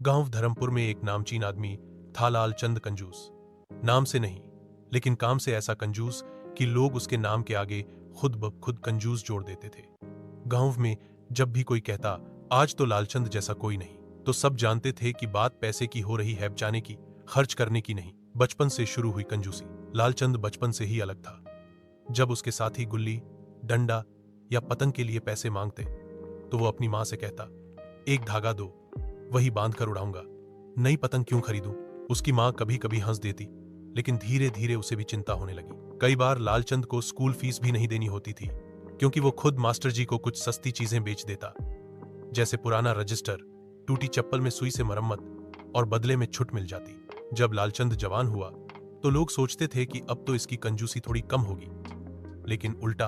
गांव धर्मपुर में एक नामचीन आदमी था, लालचंद कंजूस। नाम से नहीं, लेकिन काम से ऐसा कंजूस कि लोग उसके नाम के आगे खुद ब खुद कंजूस जोड़ देते थे। गांव में जब भी कोई कहता आज तो लालचंद जैसा कोई नहीं, तो सब जानते थे कि बात पैसे की हो रही है, बचाने की, खर्च करने की नहीं। बचपन से शुरू हुई कंजूसी। लालचंद बचपन से ही अलग था। जब उसके साथी गुल्ली, डंडा या पतंग के लिए पैसे मांगते तो वो अपनी मां से कहता, एक धागा दो, वही बांध कर उड़ाऊंगा, नई पतंग क्यों खरीदूं। उसकी मां कभी कभी हंस देती, लेकिन धीरे धीरे उसे भी चिंता होने लगी। कई बार लालचंद को स्कूल फीस भी नहीं देनी होती थी, क्योंकि वो खुद मास्टर जी को कुछ सस्ती चीजें बेच देता, जैसे पुराना रजिस्टर, टूटी चप्पल में सुई से मरम्मत, और बदले में छुट मिल जाती। जब लालचंद जवान हुआ तो लोग सोचते थे कि अब तो इसकी कंजूसी थोड़ी कम होगी, लेकिन उल्टा,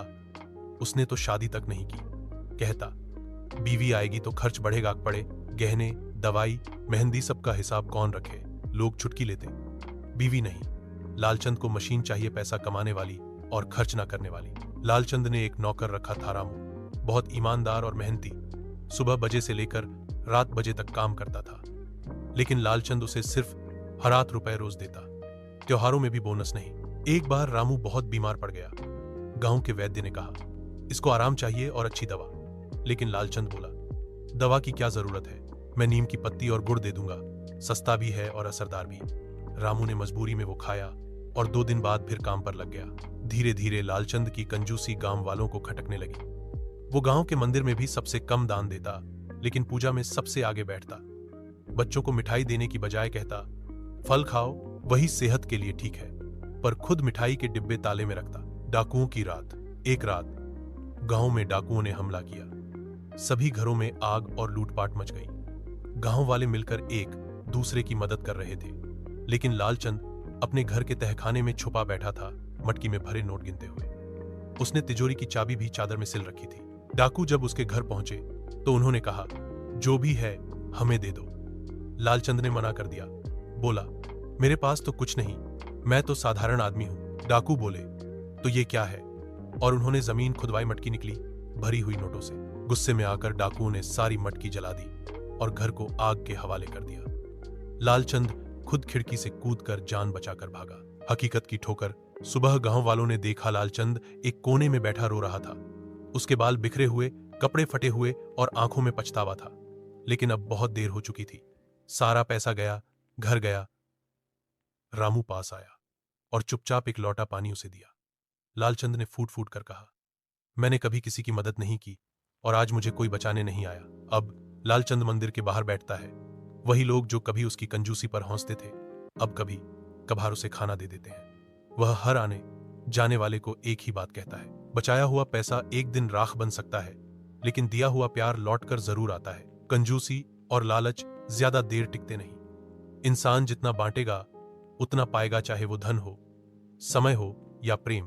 उसने तो शादी तक नहीं की। कहता, बीवी आएगी तो खर्च बढ़ेगा, पड़े गहने, दवाई, मेहंदी, सबका हिसाब कौन रखे। लोग चुटकी लेते, बीवी नहीं, लालचंद को मशीन चाहिए, पैसा कमाने वाली और खर्च ना करने वाली। लालचंद ने एक नौकर रखा था, रामू, बहुत ईमानदार और मेहनती। सुबह बजे से लेकर रात बजे तक काम करता था, लेकिन लालचंद उसे सिर्फ ₹7 रोज देता, त्योहारों में भी बोनस नहीं। एक बार रामू बहुत बीमार पड़ गया। गांव के वैद्य ने कहा, इसको आराम चाहिए और अच्छी दवा। लेकिन लालचंद बोला, दवा की क्या जरूरत है, मैं नीम की पत्ती और गुड़ दे दूंगा, सस्ता भी है और असरदार भी। रामू ने मजबूरी में वो खाया और 2 दिन बाद फिर काम पर लग गया। धीरे धीरे लालचंद की कंजूसी गांव वालों को खटकने लगी। वो गांव के मंदिर में भी सबसे कम दान देता, लेकिन पूजा में सबसे आगे बैठता। बच्चों को मिठाई देने की बजाय कहता, फल खाओ, वही सेहत के लिए ठीक है, पर खुद मिठाई के डिब्बे ताले में रखता। डाकुओं की रात। एक रात गांव में डाकुओं ने हमला किया। सभी घरों में आग और लूटपाट मच गई। गांव वाले मिलकर एक दूसरे की मदद कर रहे थे, लेकिन लालचंद अपने घर के तहखाने में छुपा बैठा था, मटकी में भरे नोट गिनते हुए। उसने तिजोरी की चाबी भी चादर में सिल रखी थी। डाकू जब उसके घर पहुंचे तो उन्होंने कहा, जो भी है हमें दे दो। लालचंद ने मना कर दिया, बोला, मेरे पास तो कुछ नहीं, मैं तो साधारण आदमी हूं। डाकू बोले, तो ये क्या है, और उन्होंने जमीन खुदवाई, मटकी निकली भरी हुई नोटों से। गुस्से में आकर डाकुओं ने सारी मटकी जला दी और घर को आग के हवाले कर दिया। लालचंद खुद खिड़की से कूदकर जान बचाकर भागा। हकीकत की ठोकर। सुबह गांव वालों ने देखा लालचंद एक कोने में बैठा रो रहा था। उसके बाल बिखरे हुए, कपड़े फटे हुए और आंखों में पछतावा था। लेकिन अब बहुत देर हो चुकी थी। सारा पैसा गया, घर गया। रामू पास आया और चुपचाप एक लौटा पानी उसे दिया। लालचंद ने फूट फूट कर कहा, मैंने कभी किसी की मदद नहीं की और आज मुझे कोई बचाने नहीं आया। अब लालचंद मंदिर के बाहर बैठता है। वही लोग जो कभी उसकी कंजूसी पर हंसते थे, अब कभी कभार उसे खाना दे देते हैं। वह हर आने जाने वाले को एक ही बात कहता है, बचाया हुआ पैसा एक दिन राख बन सकता है, लेकिन दिया हुआ प्यार लौटकर जरूर आता है। कंजूसी और लालच ज्यादा देर टिकते नहीं। इंसान जितना बांटेगा उतना पाएगा, चाहे वो धन हो, समय हो या प्रेम।